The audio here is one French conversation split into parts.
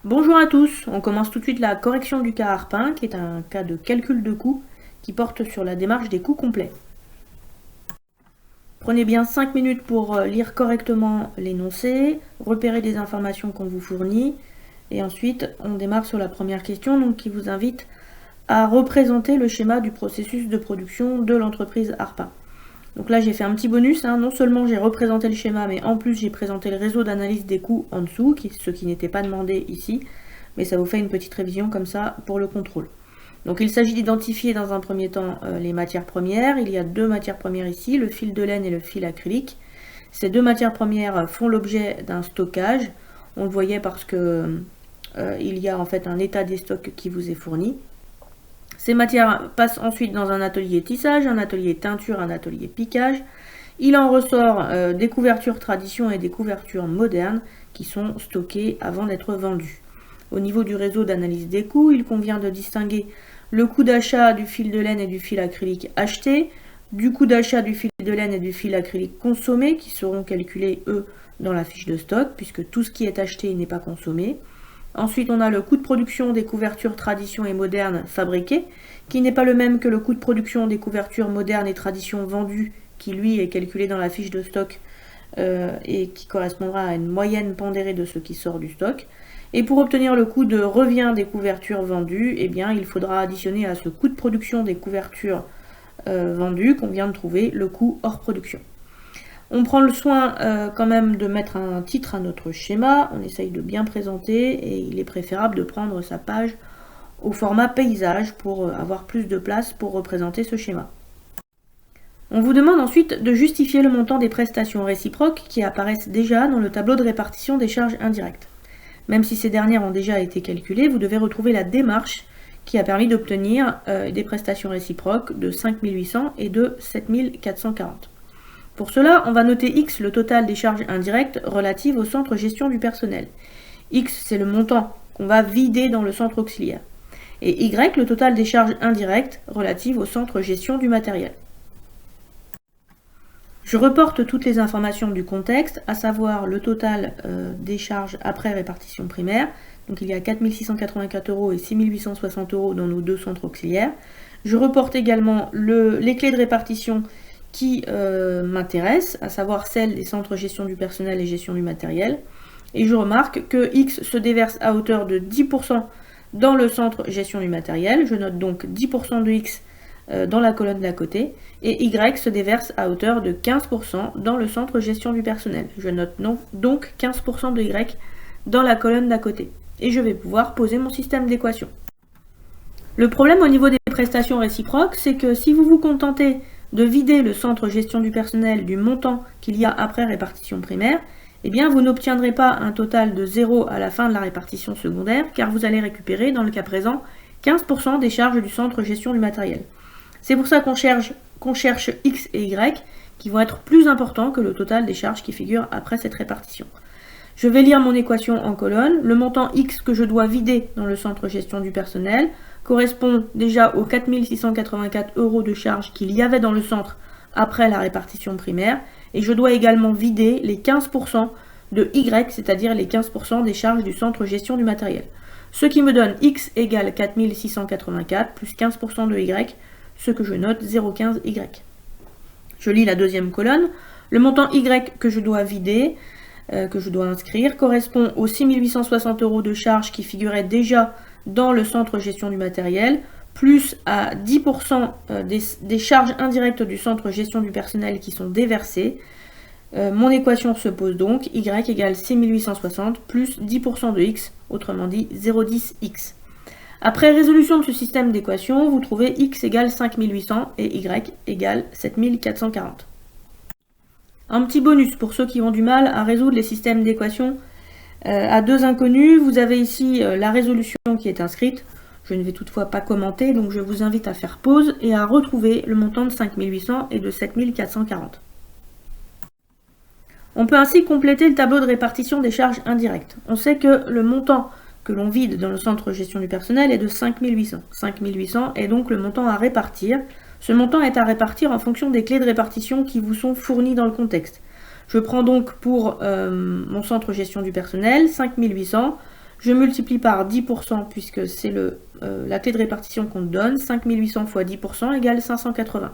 Bonjour à tous, on commence tout de suite la correction du cas ARP1, qui est un cas de calcul de coûts qui porte sur la démarche des coûts complets. Prenez bien 5 minutes pour lire correctement l'énoncé, repérer des informations qu'on vous fournit, et ensuite on démarre sur la première question donc, qui vous invite à représenter le schéma du processus de production de l'entreprise ARP1. Donc là j'ai fait un petit bonus, non seulement j'ai représenté le schéma, mais en plus j'ai présenté le réseau d'analyse des coûts en dessous, ce qui n'était pas demandé ici, mais ça vous fait une petite révision comme ça pour le contrôle. Donc il s'agit d'identifier dans un premier temps les matières premières. Il y a deux matières premières ici, le fil de laine et le fil acrylique. Ces deux matières premières font l'objet d'un stockage. On le voyait parce que il y a en fait un état des stocks qui vous est fourni. Ces matières passent ensuite dans un atelier tissage, un atelier teinture, un atelier piquage. Il en ressort des couvertures tradition et des couvertures modernes qui sont stockées avant d'être vendues. Au niveau du réseau d'analyse des coûts, il convient de distinguer le coût d'achat du fil de laine et du fil acrylique acheté, du coût d'achat du fil de laine et du fil acrylique consommé, qui seront calculés, eux, dans la fiche de stock, puisque tout ce qui est acheté n'est pas consommé. Ensuite, on a le coût de production des couvertures tradition et modernes fabriquées, qui n'est pas le même que le coût de production des couvertures modernes et tradition vendues, qui lui est calculé dans la fiche de stock et qui correspondra à une moyenne pondérée de ce qui sort du stock. Et pour obtenir le coût de revient des couvertures vendues, eh bien, il faudra additionner à ce coût de production des couvertures vendues qu'on vient de trouver le coût hors production. On prend le soin quand même de mettre un titre à notre schéma, on essaye de bien présenter et il est préférable de prendre sa page au format paysage pour avoir plus de place pour représenter ce schéma. On vous demande ensuite de justifier le montant des prestations réciproques qui apparaissent déjà dans le tableau de répartition des charges indirectes. Même si ces dernières ont déjà été calculées, vous devez retrouver la démarche qui a permis d'obtenir des prestations réciproques de 5800 et de 7440. Pour cela, on va noter X, le total des charges indirectes relatives au centre gestion du personnel. X, c'est le montant qu'on va vider dans le centre auxiliaire. Et Y, le total des charges indirectes relatives au centre gestion du matériel. Je reporte toutes les informations du contexte, à savoir le total des charges après répartition primaire. Donc il y a 4684 € et 6860 € dans nos deux centres auxiliaires. Je reporte également les clés de répartition qui m'intéressent, à savoir celles des centres gestion du personnel et gestion du matériel. Et je remarque que X se déverse à hauteur de 10% dans le centre gestion du matériel. Je note donc 10% de X dans la colonne d'à côté, et Y se déverse à hauteur de 15% dans le centre gestion du personnel. Je note donc 15% de Y dans la colonne d'à côté. Et je vais pouvoir poser mon système d'équation. Le problème au niveau des prestations réciproques, c'est que si vous vous contentez de vider le centre gestion du personnel du montant qu'il y a après répartition primaire, eh bien vous n'obtiendrez pas un total de 0 à la fin de la répartition secondaire, car vous allez récupérer, dans le cas présent, 15% des charges du centre gestion du matériel. C'est pour ça qu'on cherche X et Y, qui vont être plus importants que le total des charges qui figurent après cette répartition. Je vais lire mon équation en colonne. Le montant X que je dois vider dans le centre gestion du personnel correspond déjà aux 4684 € de charges qu'il y avait dans le centre après la répartition primaire. Et je dois également vider les 15% de Y, c'est-à-dire les 15% des charges du centre gestion du matériel. Ce qui me donne X égale 4684 plus 15% de Y, ce que je note 0,15Y. Je lis la deuxième colonne. Le montant Y que je dois vider, que je dois inscrire, correspond aux 6860 € de charges qui figuraient déjà dans le centre gestion du matériel, plus à 10% des charges indirectes du centre gestion du personnel qui sont déversées. Mon équation se pose donc, Y égale 6860 plus 10% de X, autrement dit 0,10X. Après résolution de ce système d'équations, vous trouvez X égale 5800 et Y égale 7440. Un petit bonus pour ceux qui ont du mal à résoudre les systèmes d'équations à deux inconnus, vous avez ici la résolution qui est inscrite. Je ne vais toutefois pas commenter, donc je vous invite à faire pause et à retrouver le montant de 5800 et de 7440. On peut ainsi compléter le tableau de répartition des charges indirectes. On sait que le montant que l'on vide dans le centre gestion du personnel est de 5800. 5800 est donc le montant à répartir. Ce montant est à répartir en fonction des clés de répartition qui vous sont fournies dans le contexte. Je prends donc pour mon centre gestion du personnel 5800. Je multiplie par 10% puisque c'est la clé de répartition qu'on donne. 5800 fois 10% égale 580.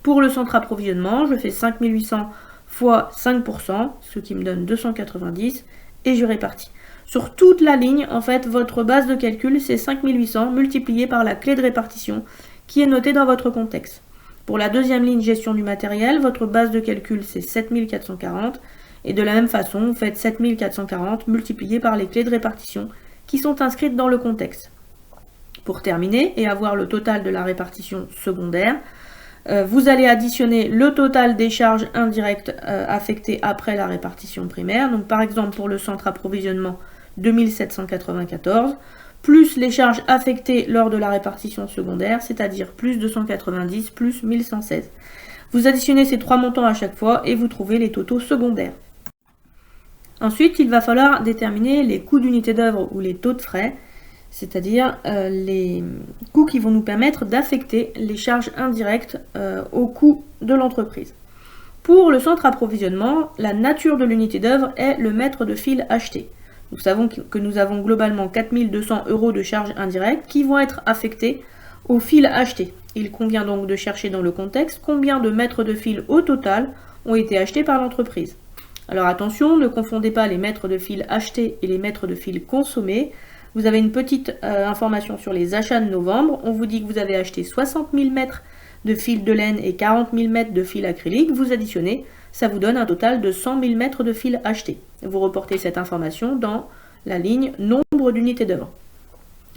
Pour le centre approvisionnement, je fais 5800 fois 5%, ce qui me donne 290, et je répartis. Sur toute la ligne, en fait, votre base de calcul, c'est 5800 multiplié par la clé de répartition qui est notée dans votre contexte. Pour la deuxième ligne gestion du matériel, votre base de calcul, c'est 7440. Et de la même façon, vous faites 7440 multiplié par les clés de répartition qui sont inscrites dans le contexte. Pour terminer et avoir le total de la répartition secondaire, vous allez additionner le total des charges indirectes affectées après la répartition primaire. Donc par exemple pour le centre approvisionnement 2794, plus les charges affectées lors de la répartition secondaire, c'est-à-dire plus 290 plus 1116. Vous additionnez ces trois montants à chaque fois et vous trouvez les totaux secondaires. Ensuite, il va falloir déterminer les coûts d'unité d'œuvre ou les taux de frais, c'est-à-dire les coûts qui vont nous permettre d'affecter les charges indirectes au coût de l'entreprise. Pour le centre approvisionnement, la nature de l'unité d'œuvre est le mètre de fil acheté. Nous savons que nous avons globalement 4200 € de charges indirectes qui vont être affectées au fil acheté. Il convient donc de chercher dans le contexte combien de mètres de fil au total ont été achetés par l'entreprise. Alors attention, ne confondez pas les mètres de fil achetés et les mètres de fil consommés. Vous avez une petite information sur les achats de novembre. On vous dit que vous avez acheté 60 000 mètres de fil de laine et 40 000 mètres de fil acrylique. Vous additionnez, ça vous donne un total de 100 000 mètres de fil achetés. Vous reportez cette information dans la ligne nombre d'unités d'œuvre.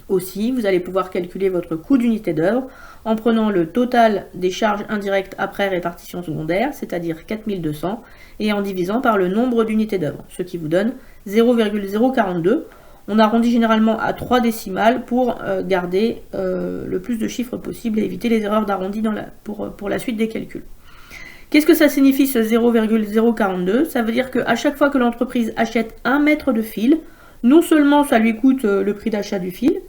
Aussi, vous allez pouvoir calculer votre coût d'unité d'œuvre en prenant le total des charges indirectes après répartition secondaire, c'est-à-dire 4200, et en divisant par le nombre d'unités d'œuvre, ce qui vous donne 0,042. On arrondit généralement à 3 décimales pour garder le plus de chiffres possible et éviter les erreurs d'arrondi pour la suite des calculs. Qu'est-ce que ça signifie ce 0,042? Ça veut dire qu'à chaque fois que l'entreprise achète 1 mètre de fil, non seulement ça lui coûte le prix d'achat du fil,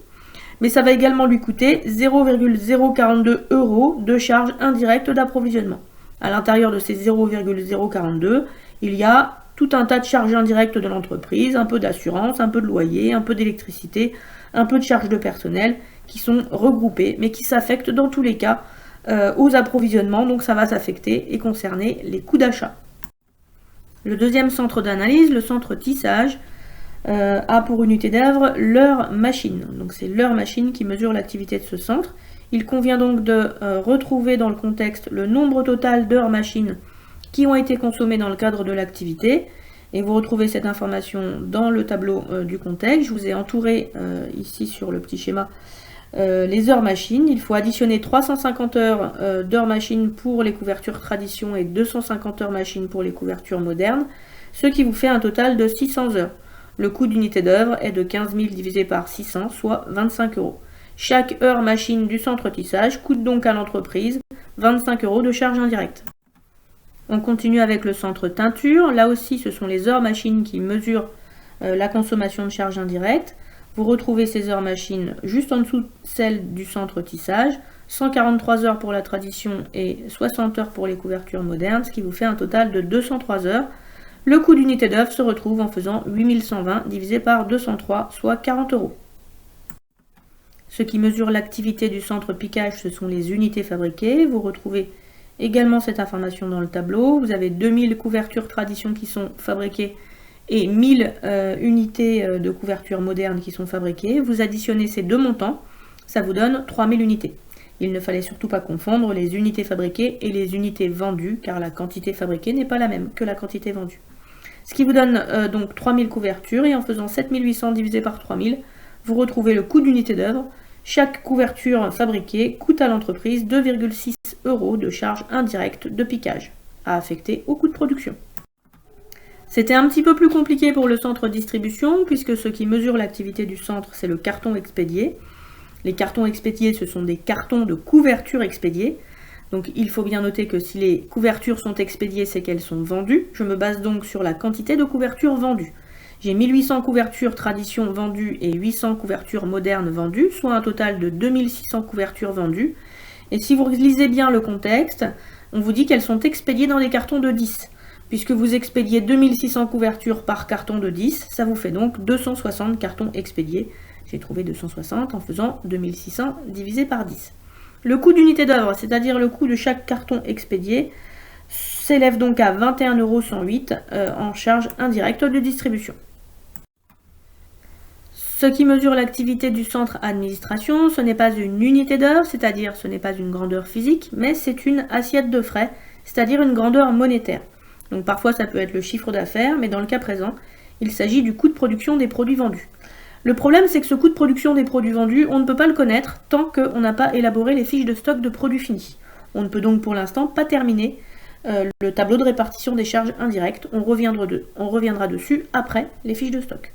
mais ça va également lui coûter 0,042 € de charges indirectes d'approvisionnement. À l'intérieur de ces 0,042, il y a tout un tas de charges indirectes de l'entreprise, un peu d'assurance, un peu de loyer, un peu d'électricité, un peu de charges de personnel, qui sont regroupées, mais qui s'affectent dans tous les cas aux approvisionnements, donc ça va s'affecter et concerner les coûts d'achat. Le deuxième centre d'analyse, le centre tissage, a pour unité d'œuvre l'heure machine. Donc c'est l'heure machine qui mesure l'activité de ce centre. Il convient donc de retrouver dans le contexte le nombre total d'heures machine qui ont été consommées dans le cadre de l'activité. Et vous retrouvez cette information dans le tableau du contexte. Je vous ai entouré ici sur le petit schéma les heures machines. Il faut additionner 350 heures d'heures machine pour les couvertures tradition et 250 heures machine pour les couvertures modernes, ce qui vous fait un total de 600 heures. Le coût d'unité d'œuvre est de 15 000 divisé par 600, soit 25 €. Chaque heure machine du centre tissage coûte donc à l'entreprise 25 € de charges indirectes. On continue avec le centre teinture. Là aussi, ce sont les heures machines qui mesurent la consommation de charges indirectes. Vous retrouvez ces heures machines juste en dessous de celles du centre tissage. 143 heures pour la tradition et 60 heures pour les couvertures modernes, ce qui vous fait un total de 203 heures. Le coût d'unité d'œuvre se retrouve en faisant 8120 divisé par 203, soit 40 €. Ce qui mesure l'activité du centre piquage, ce sont les unités fabriquées. Vous retrouvez également cette information dans le tableau. Vous avez 2000 couvertures tradition qui sont fabriquées et 1000 unités de couverture moderne qui sont fabriquées. Vous additionnez ces deux montants, ça vous donne 3000 unités. Il ne fallait surtout pas confondre les unités fabriquées et les unités vendues, car la quantité fabriquée n'est pas la même que la quantité vendue. Ce qui vous donne donc 3000 couvertures, et en faisant 7800 divisé par 3000, vous retrouvez le coût d'unité d'œuvre. Chaque couverture fabriquée coûte à l'entreprise 2,6 € de charges indirectes de piquage, à affecter au coût de production. C'était un petit peu plus compliqué pour le centre distribution, puisque ce qui mesure l'activité du centre, c'est le carton expédié. Les cartons expédiés, ce sont des cartons de couverture expédiés. Donc il faut bien noter que si les couvertures sont expédiées, c'est qu'elles sont vendues. Je me base donc sur la quantité de couvertures vendues. J'ai 1800 couvertures tradition vendues et 800 couvertures modernes vendues, soit un total de 2600 couvertures vendues. Et si vous lisez bien le contexte, on vous dit qu'elles sont expédiées dans des cartons de 10. puisque vous expédiez 2600 couvertures par carton de 10, ça vous fait donc 260 cartons expédiés. J'ai trouvé 260 en faisant 2600 divisé par 10. Le coût d'unité d'œuvre, c'est-à-dire le coût de chaque carton expédié, s'élève donc à 21,108 € en charge indirecte de distribution. Ce qui mesure l'activité du centre administration, ce n'est pas une unité d'heure, c'est-à-dire ce n'est pas une grandeur physique, mais c'est une assiette de frais, c'est-à-dire une grandeur monétaire. Donc parfois ça peut être le chiffre d'affaires, mais dans le cas présent, il s'agit du coût de production des produits vendus. Le problème, c'est que ce coût de production des produits vendus, on ne peut pas le connaître tant qu'on n'a pas élaboré les fiches de stock de produits finis. On ne peut donc pour l'instant pas terminer le tableau de répartition des charges indirectes. On reviendra dessus après les fiches de stock.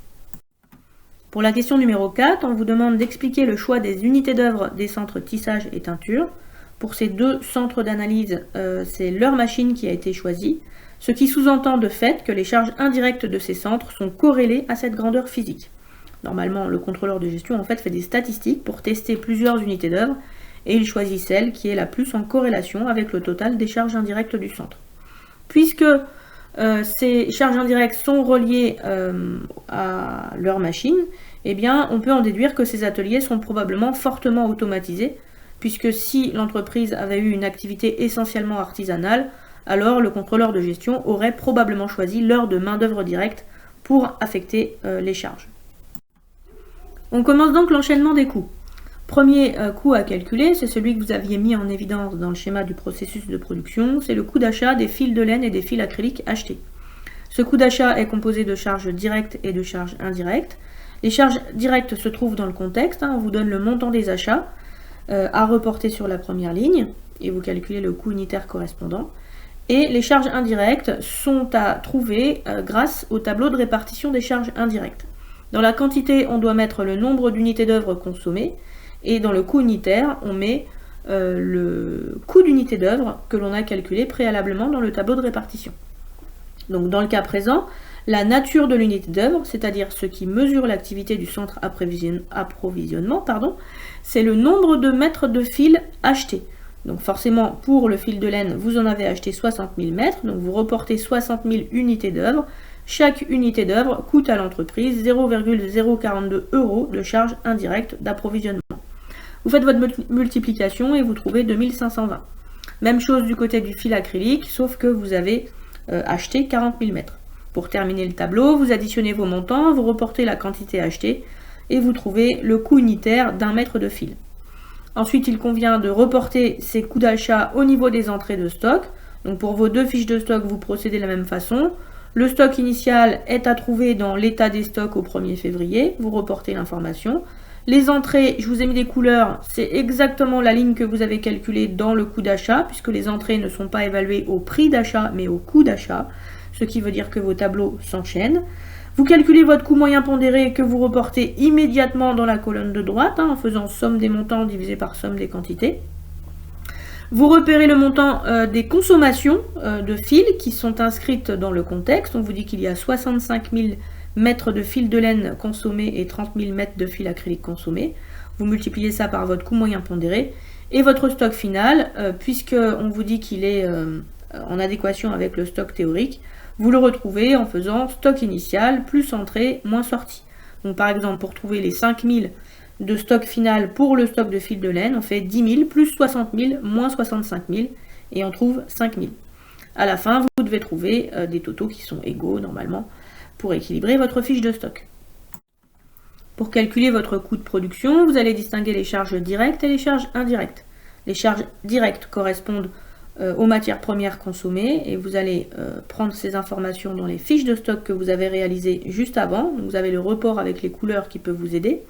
Pour la question numéro 4, on vous demande d'expliquer le choix des unités d'œuvre des centres tissage et teinture. Pour ces deux centres d'analyse, c'est leur machine qui a été choisie, ce qui sous-entend de fait que les charges indirectes de ces centres sont corrélées à cette grandeur physique. Normalement, le contrôleur de gestion fait des statistiques pour tester plusieurs unités d'œuvre et il choisit celle qui est la plus en corrélation avec le total des charges indirectes du centre. Puisque ces charges indirectes sont reliées à leur machine, eh bien, on peut en déduire que ces ateliers sont probablement fortement automatisés, puisque si l'entreprise avait eu une activité essentiellement artisanale, alors le contrôleur de gestion aurait probablement choisi l'heure de main-d'œuvre directe pour affecter les charges. On commence donc l'enchaînement des coûts. Premier coût à calculer, c'est celui que vous aviez mis en évidence dans le schéma du processus de production, c'est le coût d'achat des fils de laine et des fils acryliques achetés. Ce coût d'achat est composé de charges directes et de charges indirectes. Les charges directes se trouvent dans le contexte, on vous donne le montant des achats à reporter sur la première ligne, et vous calculez le coût unitaire correspondant. Et les charges indirectes sont à trouver grâce au tableau de répartition des charges indirectes. Dans la quantité, on doit mettre le nombre d'unités d'œuvre consommées, et dans le coût unitaire, on met le coût d'unité d'œuvre que l'on a calculé préalablement dans le tableau de répartition. Donc dans le cas présent, la nature de l'unité d'œuvre, c'est-à-dire ce qui mesure l'activité du centre approvisionnement, c'est le nombre de mètres de fil achetés. Donc forcément, pour le fil de laine, vous en avez acheté 60 000 mètres, donc vous reportez 60 000 unités d'œuvre. Chaque unité d'œuvre coûte à l'entreprise 0,042 € de charge indirecte d'approvisionnement. Vous faites votre multiplication et vous trouvez 2520. Même chose du côté du fil acrylique, sauf que vous avez acheté 40 000 mètres. Pour terminer le tableau, vous additionnez vos montants, vous reportez la quantité achetée et vous trouvez le coût unitaire d'un mètre de fil. Ensuite, il convient de reporter ces coûts d'achat au niveau des entrées de stock. Donc pour vos deux fiches de stock, vous procédez de la même façon. Le stock initial est à trouver dans l'état des stocks au 1er février. Vous reportez l'information. Les entrées, je vous ai mis des couleurs, c'est exactement la ligne que vous avez calculée dans le coût d'achat, puisque les entrées ne sont pas évaluées au prix d'achat, mais au coût d'achat, ce qui veut dire que vos tableaux s'enchaînent. Vous calculez votre coût moyen pondéré que vous reportez immédiatement dans la colonne de droite, en faisant somme des montants divisé par somme des quantités. Vous repérez le montant des consommations de fils qui sont inscrites dans le contexte. On vous dit qu'il y a 65 000 mètres de fil de laine consommés et 30 000 mètres de fil acrylique consommés. Vous multipliez ça par votre coût moyen pondéré et votre stock final, puisqu'on vous dit qu'il est en adéquation avec le stock théorique, vous le retrouvez en faisant stock initial plus entrée moins sortie. Donc par exemple, pour trouver les 5 000 de stock final pour le stock de fil de laine, on fait 10 000 plus 60 000 moins 65 000 et on trouve 5 000. À la fin, vous devez trouver des totaux qui sont égaux normalement pour équilibrer votre fiche de stock. Pour calculer votre coût de production, vous allez distinguer les charges directes et les charges indirectes. Les charges directes correspondent aux matières premières consommées et vous allez prendre ces informations dans les fiches de stock que vous avez réalisées juste avant. Donc, vous avez le report avec les couleurs qui peut vous aider.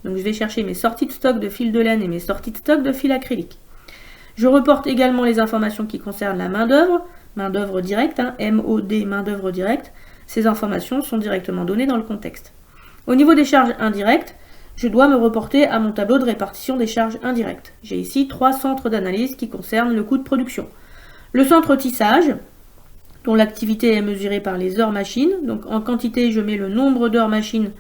Donc je vais chercher mes sorties de stock de fil de laine et mes sorties de stock de fil acrylique. Je reporte également les informations qui concernent la main-d'œuvre directe, MOD, main-d'œuvre directe. Ces informations sont directement données dans le contexte. Au niveau des charges indirectes, je dois me reporter à mon tableau de répartition des charges indirectes. J'ai ici 3 centres d'analyse qui concernent le coût de production. Le centre tissage, dont l'activité est mesurée par les heures machines. Donc en quantité, je mets le nombre d'heures machines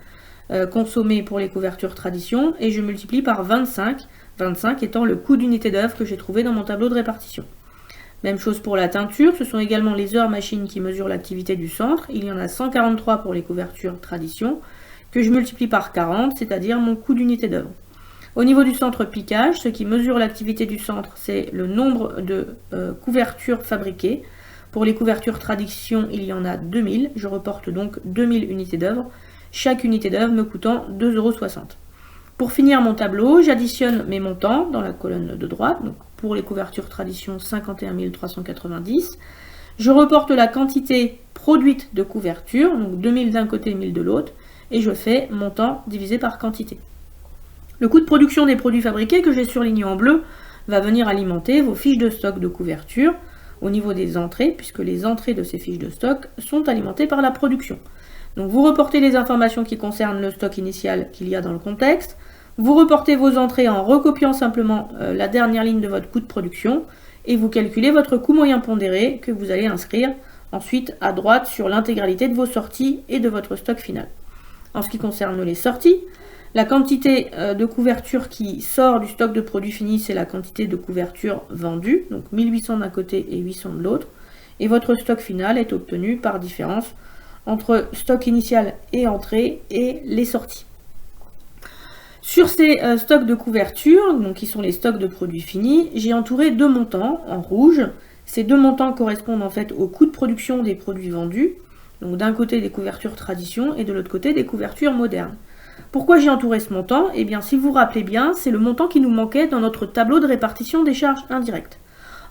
consommées pour les couvertures tradition et je multiplie par 25, 25 étant le coût d'unité d'œuvre que j'ai trouvé dans mon tableau de répartition. Même chose pour la teinture, ce sont également les heures machines qui mesurent l'activité du centre. Il y en a 143 pour les couvertures tradition, que je multiplie par 40, c'est-à-dire mon coût d'unité d'œuvre. Au niveau du centre piquage, ce qui mesure l'activité du centre, c'est le nombre de couvertures fabriquées. Pour les couvertures tradition, il y en a 2000. Je reporte donc 2000 unités d'œuvre, chaque unité d'œuvre me coûtant 2,60 €. Pour finir mon tableau, j'additionne mes montants dans la colonne de droite. Donc pour les couvertures tradition, 51 390. Je reporte la quantité produite de couverture, donc 2000 d'un côté et 1000 de l'autre, et je fais montant divisé par quantité. Le coût de production des produits fabriqués que j'ai surligné en bleu va venir alimenter vos fiches de stock de couverture au niveau des entrées, puisque les entrées de ces fiches de stock sont alimentées par la production. Donc vous reportez les informations qui concernent le stock initial qu'il y a dans le contexte, vous reportez vos entrées en recopiant simplement la dernière ligne de votre coût de production, et vous calculez votre coût moyen pondéré que vous allez inscrire ensuite à droite sur l'intégralité de vos sorties et de votre stock final. En ce qui concerne les sorties, la quantité de couverture qui sort du stock de produits finis, c'est la quantité de couverture vendue, donc 1800 d'un côté et 800 de l'autre, et votre stock final est obtenu par différence entre stock initial et entrée et les sorties. Sur ces stocks de couverture, donc qui sont les stocks de produits finis, j'ai entouré deux montants en rouge. Ces deux montants correspondent en fait au coût de production des produits vendus, donc d'un côté des couvertures tradition et de l'autre côté des couvertures modernes. Pourquoi j'ai entouré ce montant? Eh bien, si vous vous rappelez bien, c'est le montant qui nous manquait dans notre tableau de répartition des charges indirectes.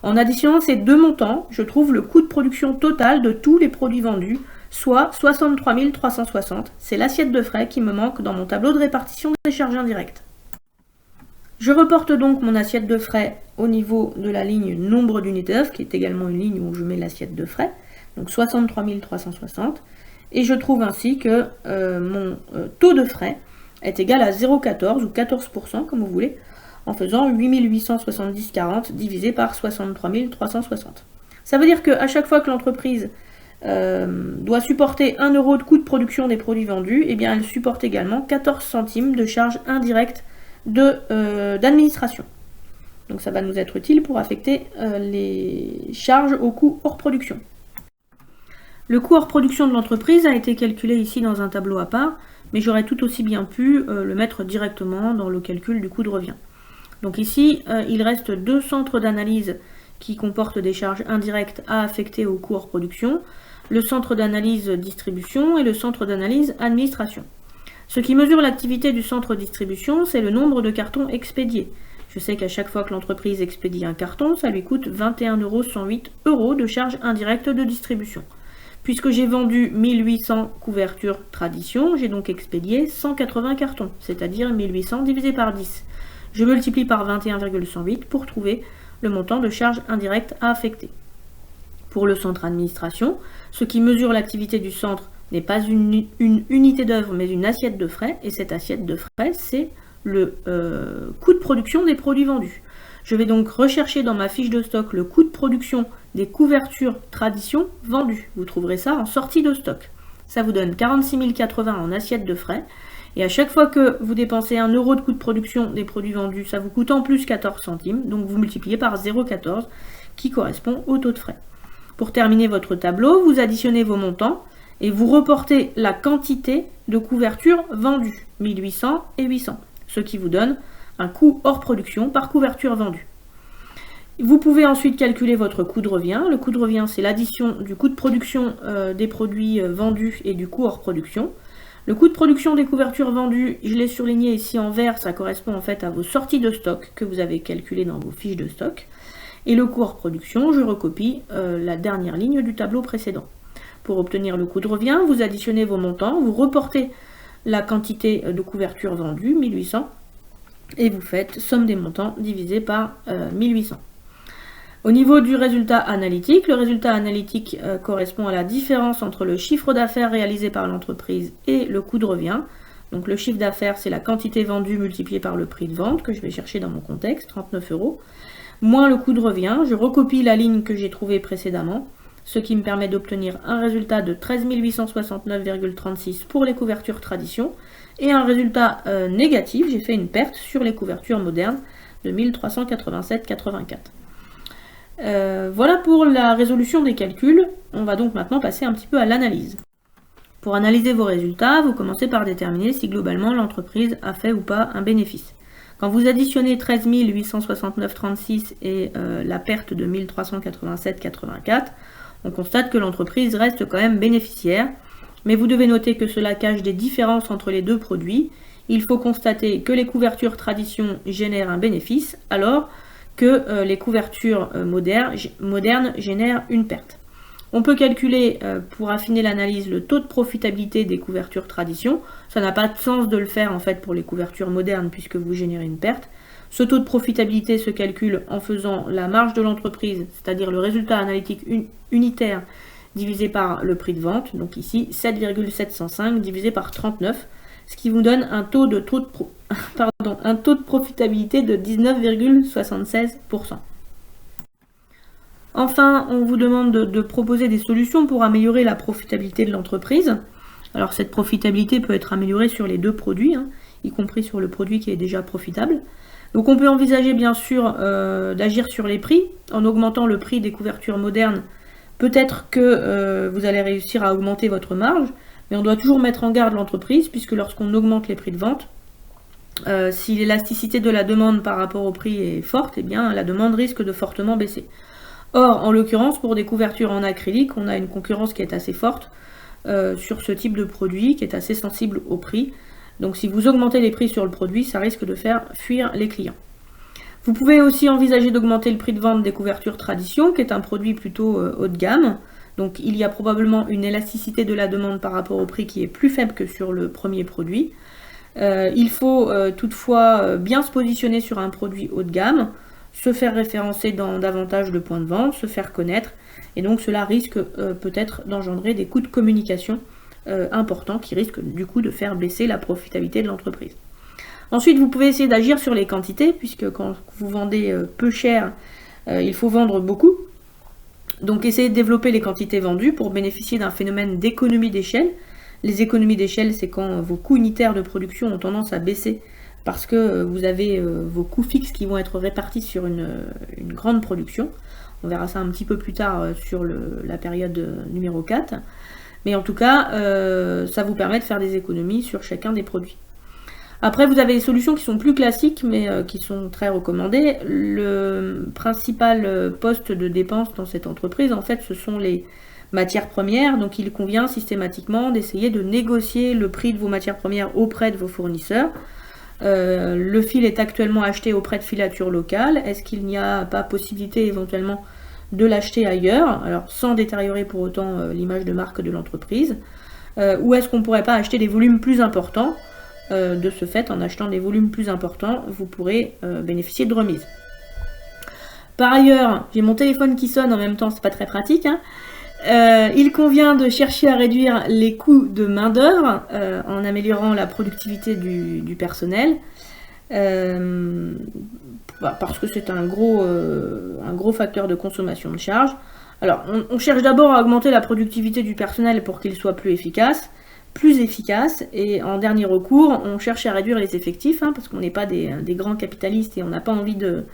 En additionnant ces deux montants, je trouve le coût de production total de tous les produits vendus, soit 63 360. C'est l'assiette de frais qui me manque dans mon tableau de répartition des charges indirectes. Je reporte donc mon assiette de frais au niveau de la ligne nombre d'unités d'œuvre, qui est également une ligne où je mets l'assiette de frais, donc 63 360, et je trouve ainsi que mon taux de frais est égal à 0,14 ou 14%, comme vous voulez, en faisant 8870,40 divisé par 63 360. Ça veut dire qu'à chaque fois que l'entreprise doit supporter 1 € de coût de production des produits vendus, eh bien elle supporte également 14 centimes de charges indirectes d'administration. Donc ça va nous être utile pour affecter les charges au coût hors production. Le coût hors production de l'entreprise a été calculé ici dans un tableau à part, mais j'aurais tout aussi bien pu le mettre directement dans le calcul du coût de revient. Donc ici, il reste deux centres d'analyse qui comportent des charges indirectes à affecter au coût hors production, le centre d'analyse distribution et le centre d'analyse administration. Ce qui mesure l'activité du centre distribution, c'est le nombre de cartons expédiés. Je sais qu'à chaque fois que l'entreprise expédie un carton, ça lui coûte 21,108 € de charges indirectes de distribution. Puisque j'ai vendu 1800 couvertures tradition, j'ai donc expédié 180 cartons, c'est-à-dire 1800 divisé par 10. Je multiplie par 21,108 pour trouver le montant de charges indirectes à affecter. Pour le centre administration, ce qui mesure l'activité du centre n'est pas une unité d'œuvre, mais une assiette de frais, et cette assiette de frais, c'est le coût de production des produits vendus. Je vais donc rechercher dans ma fiche de stock le coût de production des couvertures tradition vendues. Vous trouverez ça en sortie de stock. Ça vous donne 46 080 en assiette de frais. Et à chaque fois que vous dépensez 1 € de coût de production des produits vendus, ça vous coûte en plus 14 centimes. Donc vous multipliez par 0,14 qui correspond au taux de frais. Pour terminer votre tableau, vous additionnez vos montants et vous reportez la quantité de couverture vendue, 1800 et 800, ce qui vous donne un coût hors production par couverture vendue. Vous pouvez ensuite calculer votre coût de revient. Le coût de revient, c'est l'addition du coût de production des produits vendus et du coût hors production. Le coût de production des couvertures vendues, je l'ai surligné ici en vert, ça correspond en fait à vos sorties de stock que vous avez calculées dans vos fiches de stock. Et le coût hors production, je recopie la dernière ligne du tableau précédent. Pour obtenir le coût de revient, vous additionnez vos montants, vous reportez la quantité de couverture vendue, 1800, et vous faites somme des montants divisé par 1800. Au niveau du résultat analytique, le résultat analytique correspond à la différence entre le chiffre d'affaires réalisé par l'entreprise et le coût de revient. Donc le chiffre d'affaires, c'est la quantité vendue multipliée par le prix de vente que je vais chercher dans mon contexte, 39 €, moins le coût de revient. Je recopie la ligne que j'ai trouvée précédemment, ce qui me permet d'obtenir un résultat de 13 869,36 pour les couvertures tradition et un résultat négatif, j'ai fait une perte sur les couvertures modernes de 1387,84. Voilà pour la résolution des calculs. On va donc maintenant passer un petit peu à l'analyse. Pour analyser vos résultats, vous commencez par déterminer si globalement l'entreprise a fait ou pas un bénéfice. Quand vous additionnez 13 869,36 et la perte de 1387,84, on constate que l'entreprise reste quand même bénéficiaire, mais vous devez noter que cela cache des différences entre les deux produits. Il faut constater que les couvertures tradition génèrent un bénéfice, alors que les couvertures modernes génèrent une perte. On peut calculer, pour affiner l'analyse, le taux de profitabilité des couvertures tradition. Ça n'a pas de sens de le faire en fait pour les couvertures modernes puisque vous générez une perte. Ce taux de profitabilité se calcule en faisant la marge de l'entreprise, c'est-à-dire le résultat analytique unitaire divisé par le prix de vente. Donc ici 7,705 divisé par 39, ce qui vous donne un taux de profitabilité de 19,76%. Enfin, on vous demande de proposer des solutions pour améliorer la profitabilité de l'entreprise. Alors cette profitabilité peut être améliorée sur les deux produits, y compris sur le produit qui est déjà profitable. Donc on peut envisager bien sûr d'agir sur les prix, en augmentant le prix des couvertures modernes. Peut-être que vous allez réussir à augmenter votre marge, mais on doit toujours mettre en garde l'entreprise, puisque lorsqu'on augmente les prix de vente, si l'élasticité de la demande par rapport au prix est forte, eh bien la demande risque de fortement baisser. Or, en l'occurrence, pour des couvertures en acrylique, on a une concurrence qui est assez forte sur ce type de produit, qui est assez sensible au prix. Donc si vous augmentez les prix sur le produit, ça risque de faire fuir les clients. Vous pouvez aussi envisager d'augmenter le prix de vente des couvertures tradition, qui est un produit plutôt haut de gamme. Donc il y a probablement une élasticité de la demande par rapport au prix qui est plus faible que sur le premier produit. Il faut toutefois bien se positionner sur un produit haut de gamme, se faire référencer dans davantage de points de vente, se faire connaître, et donc cela risque peut-être d'engendrer des coûts de communication importants qui risquent du coup de faire baisser la profitabilité de l'entreprise. Ensuite, vous pouvez essayer d'agir sur les quantités, puisque quand vous vendez peu cher, il faut vendre beaucoup. Donc essayez de développer les quantités vendues pour bénéficier d'un phénomène d'économie d'échelle. Les économies d'échelle, c'est quand vos coûts unitaires de production ont tendance à baisser parce que vous avez vos coûts fixes qui vont être répartis sur une grande production. On verra ça un petit peu plus tard sur la période numéro 4. Mais en tout cas, ça vous permet de faire des économies sur chacun des produits. Après, vous avez des solutions qui sont plus classiques, mais qui sont très recommandées. Le principal poste de dépense dans cette entreprise, en fait, ce sont les matières premières. Donc, il convient systématiquement d'essayer de négocier le prix de vos matières premières auprès de vos fournisseurs. Le fil est actuellement acheté auprès de filatures locales. Est-ce qu'il n'y a pas possibilité éventuellement de l'acheter ailleurs, alors sans détériorer pour autant l'image de marque de l'entreprise, ou est-ce qu'on ne pourrait pas acheter des volumes plus importants? De ce fait, en achetant des volumes plus importants, vous pourrez bénéficier de remises. Par ailleurs, j'ai mon téléphone qui sonne en même temps, c'est pas très pratique. Il convient de chercher à réduire les coûts de main-d'œuvre en améliorant la productivité du personnel. Parce que c'est un gros facteur de consommation de charge. Alors, on cherche d'abord à augmenter la productivité du personnel pour qu'il soit plus efficace, et en dernier recours, on cherche à réduire les effectifs, parce qu'on n'est pas des grands capitalistes et on n'a pas envie de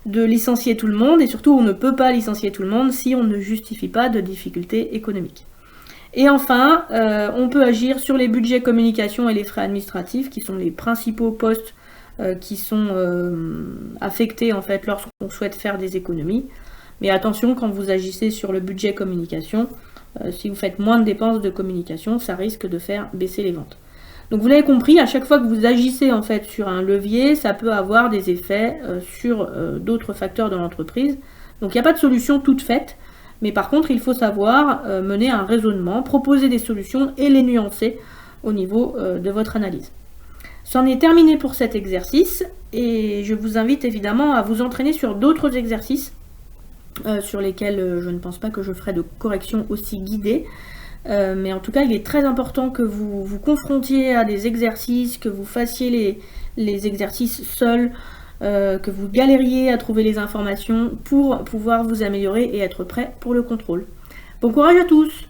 licencier tout le monde, et surtout on ne peut pas licencier tout le monde si on ne justifie pas de difficultés économiques. Et enfin, on peut agir sur les budgets communication et les frais administratifs, qui sont les principaux postes qui sont affectés en fait lorsqu'on souhaite faire des économies. Mais attention, quand vous agissez sur le budget communication, si vous faites moins de dépenses de communication, ça risque de faire baisser les ventes. Donc vous l'avez compris, à chaque fois que vous agissez en fait sur un levier, ça peut avoir des effets sur d'autres facteurs de l'entreprise. Donc il n'y a pas de solution toute faite, mais par contre il faut savoir mener un raisonnement, proposer des solutions et les nuancer au niveau de votre analyse. C'en est terminé pour cet exercice et je vous invite évidemment à vous entraîner sur d'autres exercices sur lesquels je ne pense pas que je ferai de correction aussi guidée. Mais en tout cas, il est très important que vous vous confrontiez à des exercices, que vous fassiez les exercices seuls, que vous galériez à trouver les informations pour pouvoir vous améliorer et être prêt pour le contrôle. Bon courage à tous!